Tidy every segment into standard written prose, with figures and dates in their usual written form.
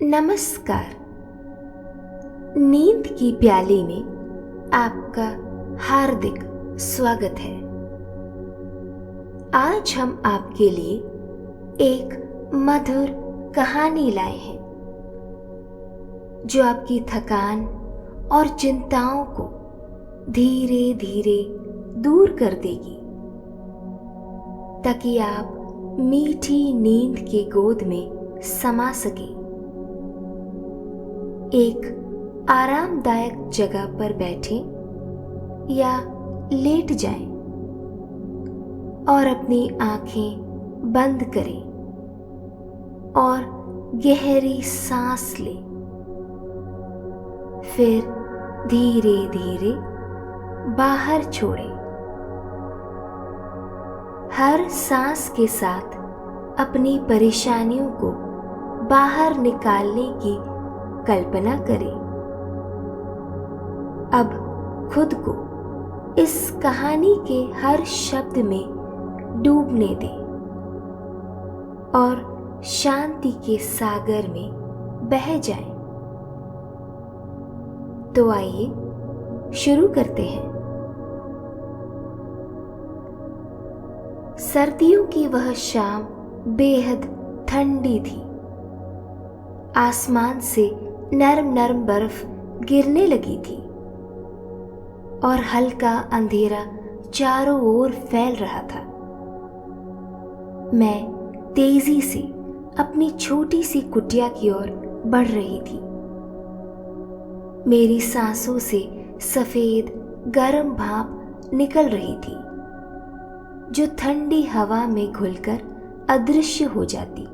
नमस्कार। नींद की प्याली में आपका हार्दिक स्वागत है। आज हम आपके लिए एक मधुर कहानी लाए हैं जो आपकी थकान और चिंताओं को धीरे धीरे दूर कर देगी, ताकि आप मीठी नींद की गोद में समा सके। एक आरामदायक जगह पर बैठें या लेट जाएं और अपनी आंखें बंद करें और गहरी सांस लें। फिर धीरे धीरे बाहर छोड़ें। हर सांस के साथ अपनी परेशानियों को बाहर निकालने की कल्पना करें। अब खुद को इस कहानी के हर शब्द में डूबने दें और शांति के सागर में बह जाएं। तो आइए शुरू करते हैं। सर्दियों की वह शाम बेहद ठंडी थी। आसमान से नरम नरम बर्फ गिरने लगी थी और हल्का अंधेरा चारों ओर फैल रहा था। मैं तेजी से अपनी छोटी सी कुटिया की ओर बढ़ रही थी। मेरी सांसों से सफेद गर्म भाप निकल रही थी जो ठंडी हवा में घुलकर अदृश्य हो जाती।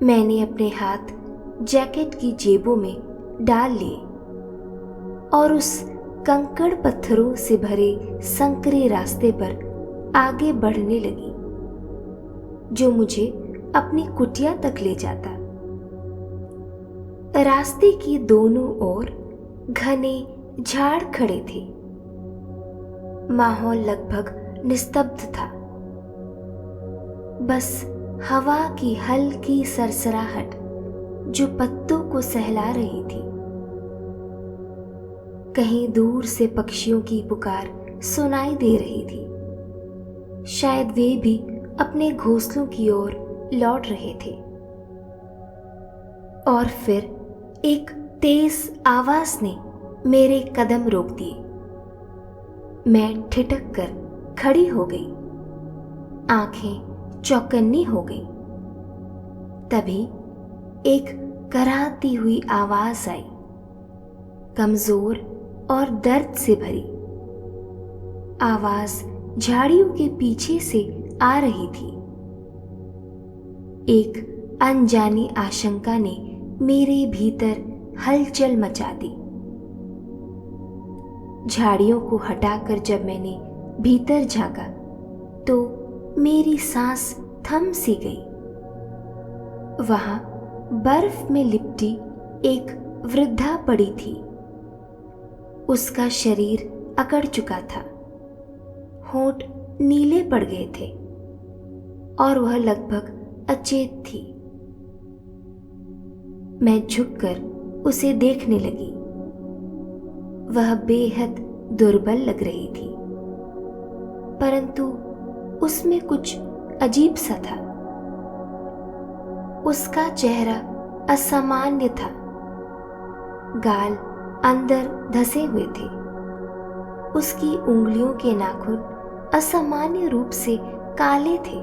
मैंने अपने हाथ जैकेट की जेबों में डाल लिए और उस कंकड़ पत्थरों से भरे संकरे रास्ते पर आगे बढ़ने लगी जो मुझे अपनी कुटिया तक ले जाता। रास्ते की दोनों ओर घने झाड़ खड़े थे। माहौल लगभग निस्तब्ध था। बस हवा की हल्की सरसराहट जो पत्तों को सहला रही थी। कहीं दूर से पक्षियों की पुकार सुनाई दे रही थी। शायद वे भी अपने घोंसलों की ओर लौट रहे थे। और फिर एक तेज आवाज ने मेरे कदम रोक दिए। मैं ठिठक कर खड़ी हो गई। आंखें चौकन्नी हो गई। तभी एक कराहती हुई आवाज आई, कमजोर और दर्द से भरी। आवाज झाड़ियों के पीछे से आ रही थी। एक अनजानी आशंका ने मेरे भीतर हलचल मचा दी। झाड़ियों को हटाकर जब मैंने भीतर झांका तो मेरी सांस थम सी गई। वहां बर्फ में लिपटी एक वृद्धा पड़ी थी। उसका शरीर अकड़ चुका था। होंठ नीले पड़ गए थे और वह लगभग अचेत थी। मैं झुककर उसे देखने लगी। वह बेहद दुर्बल लग रही थी, परंतु उसमें कुछ अजीब सा था। उसका चेहरा असामान्य था। गाल अंदर धसे हुए थे। उसकी उंगलियों के नाखून असामान्य रूप से काले थे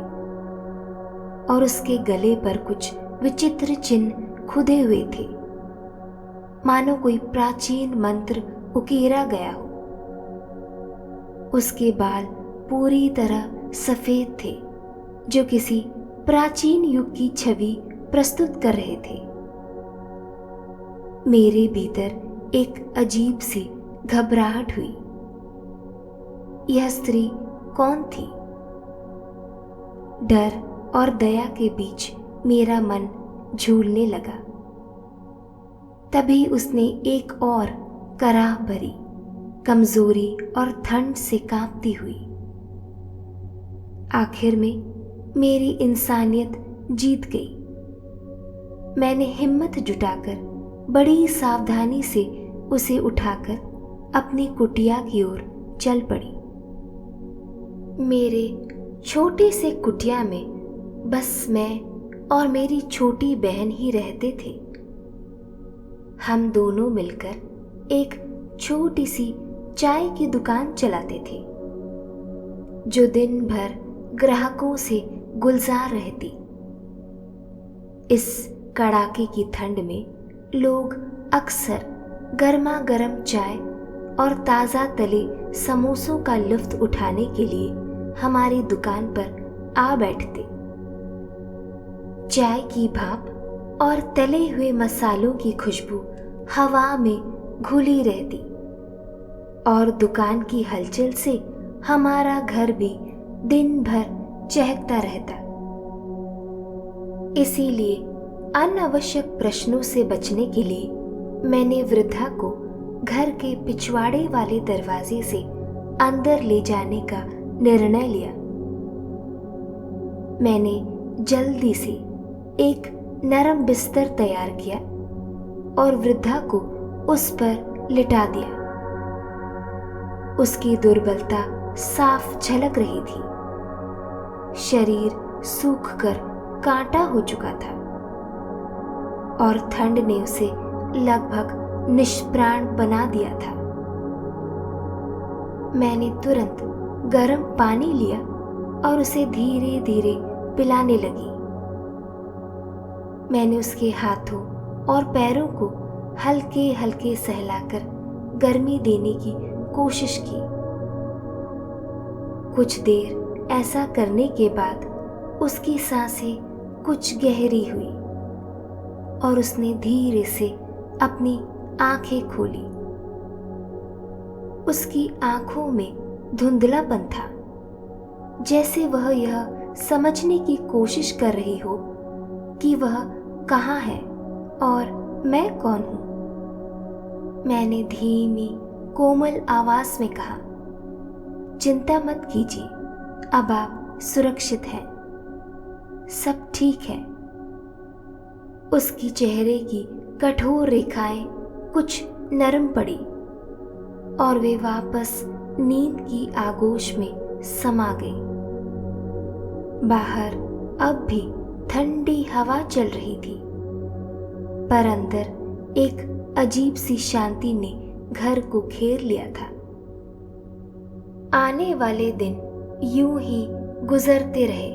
और उसके गले पर कुछ विचित्र चिन्ह खुदे हुए थे, मानो कोई प्राचीन मंत्र उकेरा गया हो। उसके बाल पूरी तरह सफेद थे जो किसी प्राचीन युग की छवि प्रस्तुत कर रहे थे। मेरे भीतर एक अजीब सी घबराहट हुई। यह स्त्री कौन थी? डर और दया के बीच मेरा मन झूलने लगा। तभी उसने एक और कराह भरी, कमजोरी और ठंड से कांपती हुई आखिर में मेरी इंसानियत जीत गई। मैंने हिम्मत जुटाकर बड़ी सावधानी से उसे उठाकर अपनी कुटिया की ओर चल पड़ी। मेरे छोटे से कुटिया में बस मैं और मेरी छोटी बहन ही रहते थे। हम दोनों मिलकर एक छोटी सी चाय की दुकान चलाते थे, जो दिन भर ग्राहकों से गुलजार रहती। इस कड़ाके की ठंड में लोग अक्सर गर्मा गर्म चाय और ताज़ा तले समोसों का लुत्फ उठाने के लिए हमारी दुकान पर आ बैठते। चाय की भाप और तले हुए मसालों की खुशबू हवा में घुली रहती और दुकान की हलचल से हमारा घर भी दिन भर चहकता रहता। इसीलिए अनावश्यक प्रश्नों से बचने के लिए मैंने वृद्धा को घर के पिछवाड़े वाले दरवाजे से अंदर ले जाने का निर्णय लिया। मैंने जल्दी से एक नरम बिस्तर तैयार किया और वृद्धा को उस पर लिटा दिया। उसकी दुर्बलता साफ झलक रही थी। शरीर सूखकर कांटा हो चुका था और ठंड ने उसे लगभग निष्प्राण बना दिया था। मैंने तुरंत गर्म पानी लिया और उसे धीरे धीरे पिलाने लगी। मैंने उसके हाथों और पैरों को हल्के हल्के सहलाकर गर्मी देने की कोशिश की। कुछ देर ऐसा करने के बाद उसकी सांसें कुछ गहरी हुई और उसने धीरे से अपनी आंखें खोली। उसकी आंखों में धुंधलापन था, जैसे वह यह समझने की कोशिश कर रही हो कि वह कहाँ है और मैं कौन हूं। मैंने धीमी कोमल आवाज में कहा, चिंता मत कीजिए, अब आप सुरक्षित हैं, सब ठीक है। उसकी चेहरे की कठोर रेखाएं कुछ नरम पड़ी और वे वापस नींद की आगोश में समा गई। बाहर अब भी ठंडी हवा चल रही थी, पर अंदर एक अजीब सी शांति ने घर को घेर लिया था। आने वाले दिन यूं ही गुजरते रहे।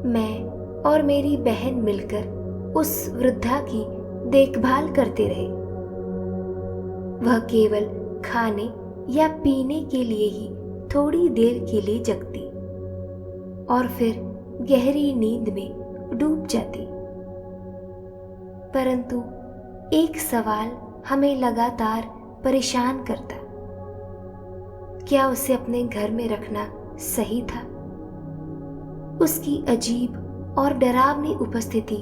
मैं और मेरी बहन मिलकर उस वृद्धा की देखभाल करते रहे। वह केवल खाने या पीने के लिए ही थोड़ी देर के लिए जगती और फिर गहरी नींद में डूब जाती। परंतु एक सवाल हमें लगातार परेशान करता, क्या उसे अपने घर में रखना सही था? उसकी अजीब और डरावनी उपस्थिति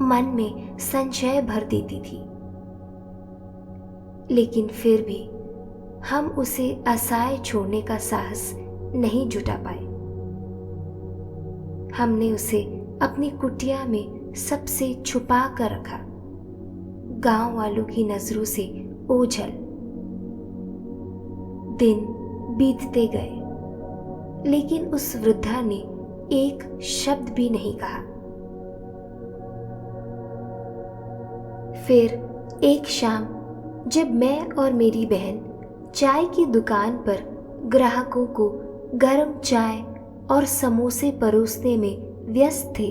मन में संशय भर देती थी, लेकिन फिर भी हम उसे असहाय छोड़ने का साहस नहीं जुटा पाए। हमने उसे अपनी कुटिया में सबसे छुपा कर रखा, गांव वालों की नजरों से ओझल। दिन बीतते गए, लेकिन उस वृद्धा ने एक शब्द भी नहीं कहा। फिर एक शाम जब मैं और मेरी बहन चाय की दुकान पर ग्राहकों को गर्म चाय और समोसे परोसने में व्यस्त थे,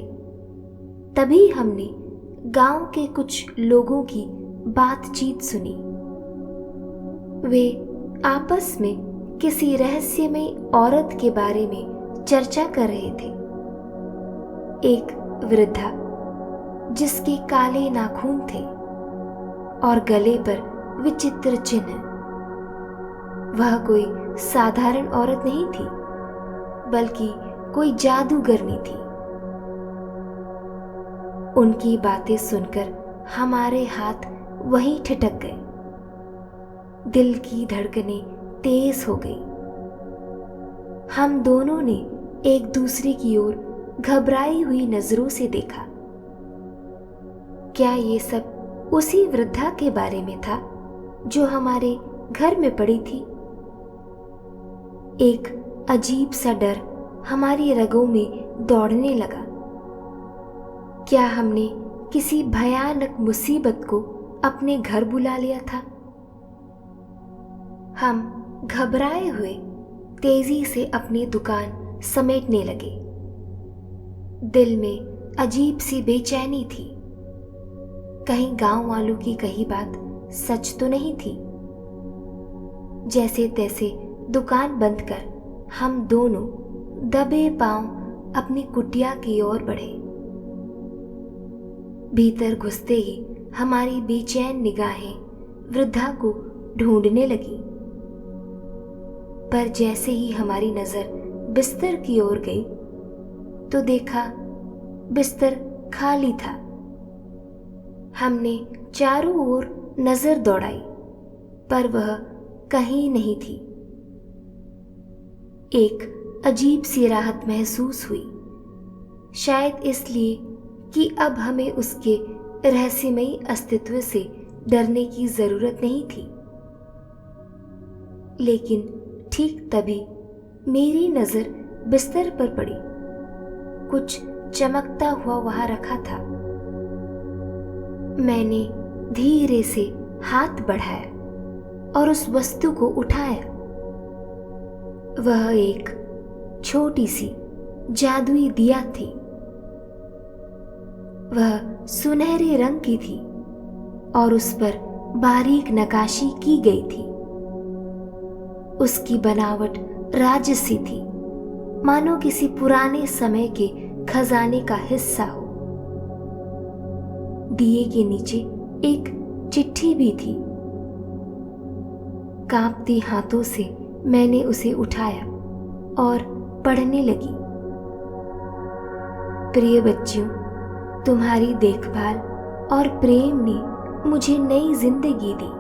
तभी हमने गांव के कुछ लोगों की बातचीत सुनी। वे आपस में किसी रहस्यमय औरत के बारे में चर्चा कर रहे थे। एक वृद्धा जिसके काले नाखून थे और गले पर विचित्र चिन्ह। वह कोई साधारण औरत नहीं थी, बल्कि कोई जादूगरनी थी। उनकी बातें सुनकर हमारे हाथ वहीं ठिठक गए। दिल की धड़कनें तेज हो गई। हम दोनों ने एक दूसरे की ओर घबराई हुई नजरों से देखा। क्या ये सब उसी वृद्धा के बारे में था जो हमारे घर में पड़ी थी? एक अजीब सा डर हमारी रगों में दौड़ने लगा। क्या हमने किसी भयानक मुसीबत को अपने घर बुला लिया था? हम घबराए हुए तेजी से अपनी दुकान समेटने लगे। दिल में अजीब सी बेचैनी थी। कहीं गांव वालों की कही बात सच तो नहीं थी। जैसे तैसे दुकान बंद कर हम दोनों दबे पांव अपनी कुटिया की ओर बढ़े। भीतर घुसते ही हमारी बेचैन निगाहें वृद्धा को ढूंढने लगी। पर जैसे ही हमारी नजर बिस्तर की ओर गई तो देखा बिस्तर खाली था। हमने चारों ओर नजर दौड़ाई पर वह कहीं नहीं थी। एक अजीब सी राहत महसूस हुई, शायद इसलिए कि अब हमें उसके रहस्यमयी अस्तित्व से डरने की जरूरत नहीं थी। लेकिन ठीक तभी मेरी नजर बिस्तर पर पड़ी। कुछ चमकता हुआ वहां रखा था। मैंने धीरे से हाथ बढ़ाया और उस वस्तु को उठाया। वह एक छोटी सी जादुई दिया थी। वह सुनहरे रंग की थी और उस पर बारीक नक्काशी की गई थी। उसकी बनावट राजसी थी, मानो किसी पुराने समय के खजाने का हिस्सा हो। दिए के नीचे एक चिट्ठी भी थी। कांपती हाथों से मैंने उसे उठाया और पढ़ने लगी। प्रिय बच्चियों, तुम्हारी देखभाल और प्रेम ने मुझे नई जिंदगी दी।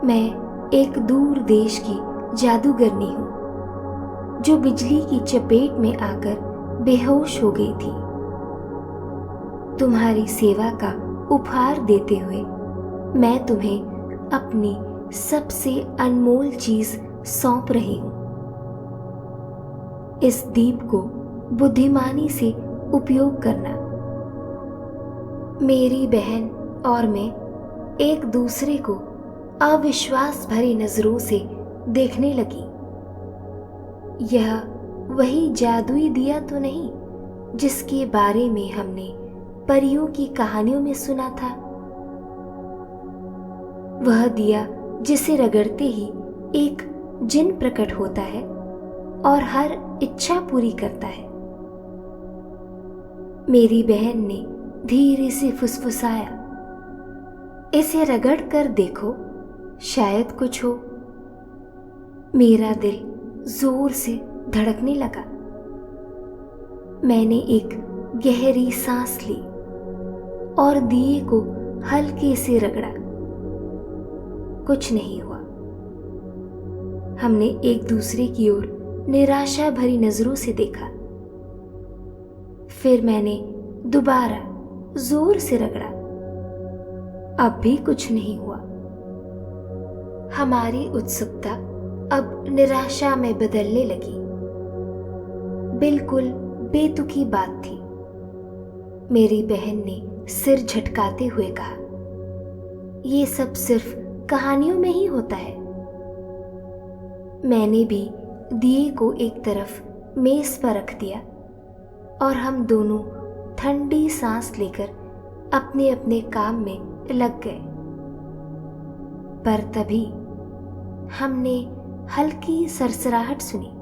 मैं एक दूर देश की जादूगरनी हूं जो बिजली की चपेट में आकर बेहोश हो गई थी। तुम्हारी सेवा का उपहार देते हुए मैं तुम्हें अपनी सबसे अनमोल चीज सौंप रही हूं। इस दीप को बुद्धिमानी से उपयोग करना। मेरी बहन और मैं एक दूसरे को अविश्वास भरी नजरों से देखने लगी। यह वही जादुई दिया तो नहीं जिसके बारे में हमने परियों की कहानियों में सुना था? वह दिया जिसे रगड़ते ही एक जिन प्रकट होता है और हर इच्छा पूरी करता है। मेरी बहन ने धीरे से फुसफुसाया, इसे रगड़ कर देखो, शायद कुछ हो। मेरा दिल जोर से धड़कने लगा। मैंने एक गहरी सांस ली और दिए को हल्के से रगड़ा। कुछ नहीं हुआ। हमने एक दूसरे की ओर निराशा भरी नजरों से देखा। फिर मैंने दोबारा जोर से रगड़ा। अब भी कुछ नहीं हुआ। हमारी उत्सुकता अब निराशा में बदलने लगी। बिल्कुल बेतुकी बात थी। मेरी बहन ने सिर झटकाते हुए कहा, यह सब सिर्फ कहानियों में ही होता है। मैंने भी दिए को एक तरफ मेज पर रख दिया और हम दोनों ठंडी सांस लेकर अपने अपने काम में लग गए। पर तभी हमने हल्की सरसराहट सुनी।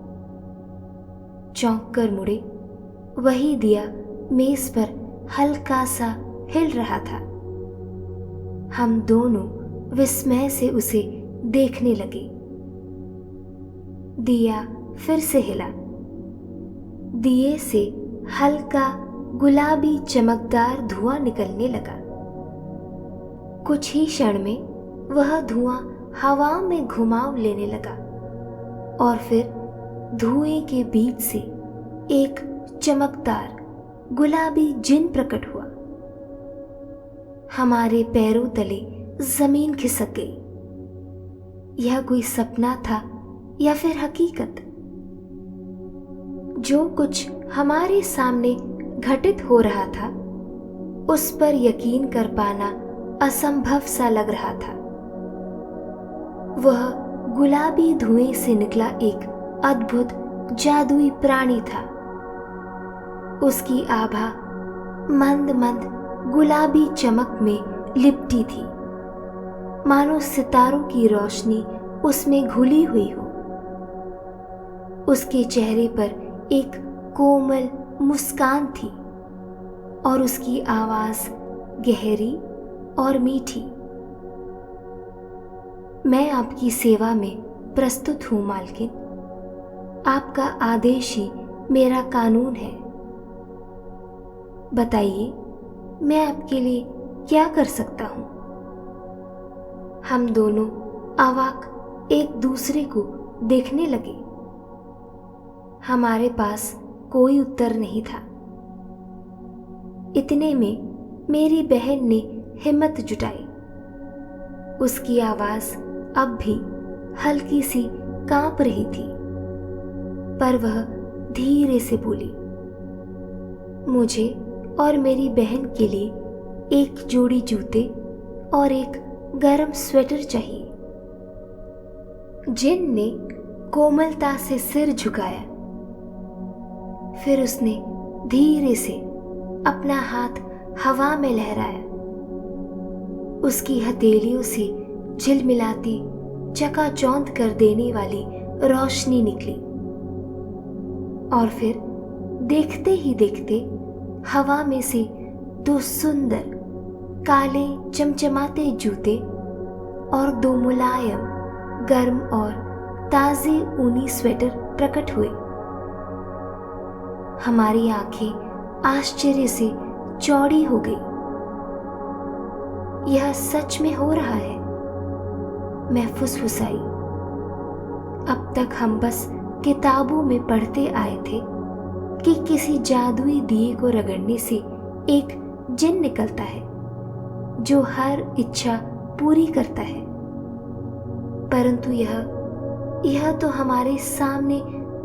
चौंक कर मुड़े, वही दिया मेज पर हल्का सा हिल रहा था। हम दोनों विस्मय से उसे देखने लगे। दिया फिर से हिला। दिए से हल्का गुलाबी चमकदार धुआं निकलने लगा। कुछ ही क्षण में वह धुआं हवा में घुमाव लेने लगा और फिर धुएं के बीच से एक चमकदार गुलाबी जिन प्रकट हुआ। हमारे पैरों तले जमीन खिसक गई। यह कोई सपना था या फिर हकीकत? जो कुछ हमारे सामने घटित हो रहा था उस पर यकीन कर पाना असंभव सा लग रहा था। वह गुलाबी धुएं से निकला एक अद्भुत जादुई प्राणी था। उसकी आभा मंद मंद गुलाबी चमक में लिपटी थी, मानो सितारों की रोशनी उसमें घुली हुई हो। उसके चेहरे पर एक कोमल मुस्कान थी और उसकी आवाज गहरी और मीठी। मैं आपकी सेवा में प्रस्तुत हूं मालकिन। आपका आदेश ही मेरा कानून है। बताइए, मैं आपके लिए क्या कर सकता हूं? हम दोनों अवाक एक दूसरे को देखने लगे। हमारे पास कोई उत्तर नहीं था। इतने में मेरी बहन ने हिम्मत जुटाई। उसकी आवाज अब भी हल्की सी कांप रही थी, पर वह धीरे से बोली, मुझे और मेरी बहन के लिए एक जोड़ी जूते और एक गर्म स्वेटर चाहिए। जिन ने कोमलता से सिर झुकाया। फिर उसने धीरे से अपना हाथ हवा में लहराया। उसकी हथेलियों से झिलमिलाती चकाचौंध कर देने वाली रोशनी निकली और फिर देखते ही देखते हवा में से दो सुंदर काले चमचमाते जूते और दो मुलायम गर्म और ताजे ऊनी स्वेटर प्रकट हुए। हमारी आंखें आश्चर्य से चौड़ी हो गई। यह सच में हो रहा है, मैं फुसफुसाई। अब तक हम बस किताबों में पढ़ते आए थे कि किसी जादुई दिए को रगड़ने से एक जिन निकलता है जो हर इच्छा पूरी करता है, परंतु यह तो हमारे सामने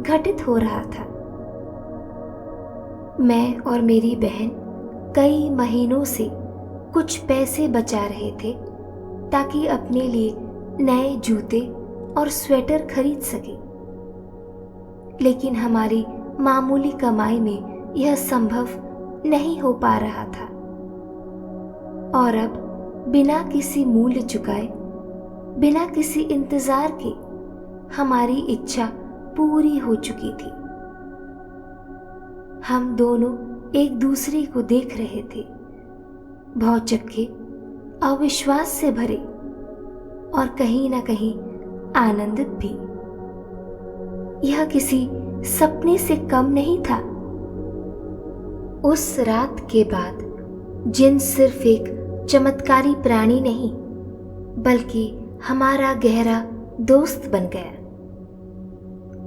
घटित हो रहा था। मैं और मेरी बहन कई महीनों से कुछ पैसे बचा रहे थे ताकि अपने लिए नए जूते और स्वेटर खरीद सके, लेकिन हमारी मामूली कमाई में यह संभव नहीं हो पा रहा था। और अब बिना किसी मूल्य चुकाए, बिना किसी इंतजार के हमारी इच्छा पूरी हो चुकी थी। हम दोनों एक दूसरे को देख रहे थे, भौचक्के, अविश्वास से भरे और कहीं ना कहीं आनंदित भी। यह किसी सपने से कम नहीं था। उस रात के बाद जिन सिर्फ एक चमत्कारी प्राणी नहीं, बल्कि हमारा गहरा दोस्त बन गया।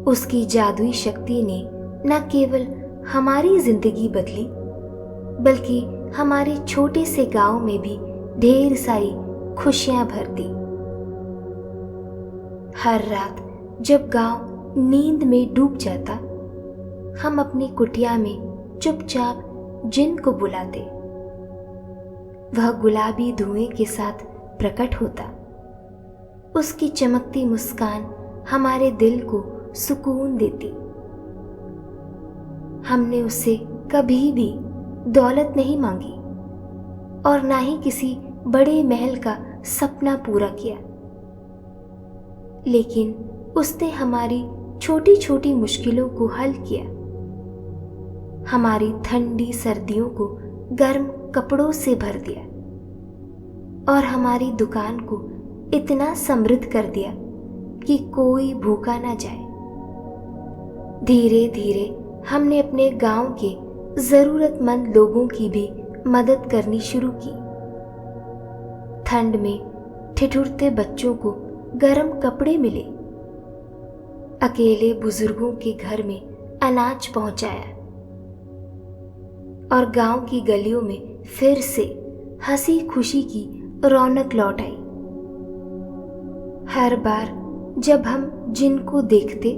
उसकी जादुई शक्ति ने न केवल हमारी जिंदगी बदली, बल्कि हमारे छोटे से गांव में भी ढेर सारी खुशियां भर दी। हर रात जब गांव नींद में डूब जाता, हम अपनी कुटिया में चुपचाप जिन को बुलाते। वह गुलाबी धुएं के साथ प्रकट होता। उसकी चमकती मुस्कान हमारे दिल को सुकून देती। हमने उससे कभी भी दौलत नहीं मांगी और ना ही किसी बड़े महल का सपना पूरा किया, लेकिन उसने हमारी छोटी छोटी मुश्किलों को हल किया। हमारी ठंडी सर्दियों को गर्म कपड़ों से भर दिया और हमारी दुकान को इतना समृद्ध कर दिया कि कोई भूखा ना जाए। धीरे धीरे हमने अपने गांव के जरूरतमंद लोगों की भी मदद करनी शुरू की। ठंड में ठिठुरते बच्चों को गर्म कपड़े मिले, अकेले बुजुर्गों के घर में अनाज पहुंचाया और गांव की गलियों में फिर से हंसी खुशी की रौनक लौट आई। हर बार जब हम जिन को देखते,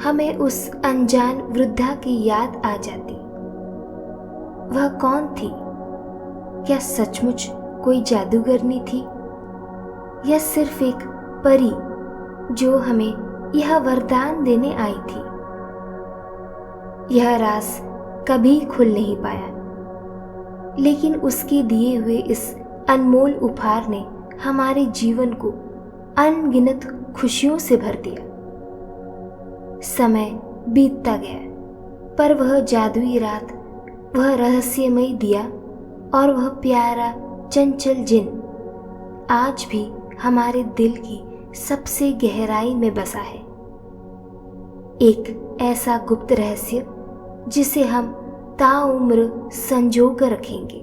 हमें उस अनजान वृद्धा की याद आ जाती। वह कौन थी? क्या सचमुच कोई जादूगरनी थी, या सिर्फ एक परी जो हमें यह वरदान देने आई थी? यह राज कभी खुल नहीं पाया, लेकिन उसके दिए हुए इस अनमोल उपहार ने हमारे जीवन को अनगिनत खुशियों से भर दिया। समय बीतता गया, पर वह जादुई रात, वह रहस्यमय दिया और वह प्यारा चंचल जिन आज भी हमारे दिल की सबसे गहराई में बसा है। एक ऐसा गुप्त रहस्य जिसे हम ताउम्र संजो कर रखेंगे।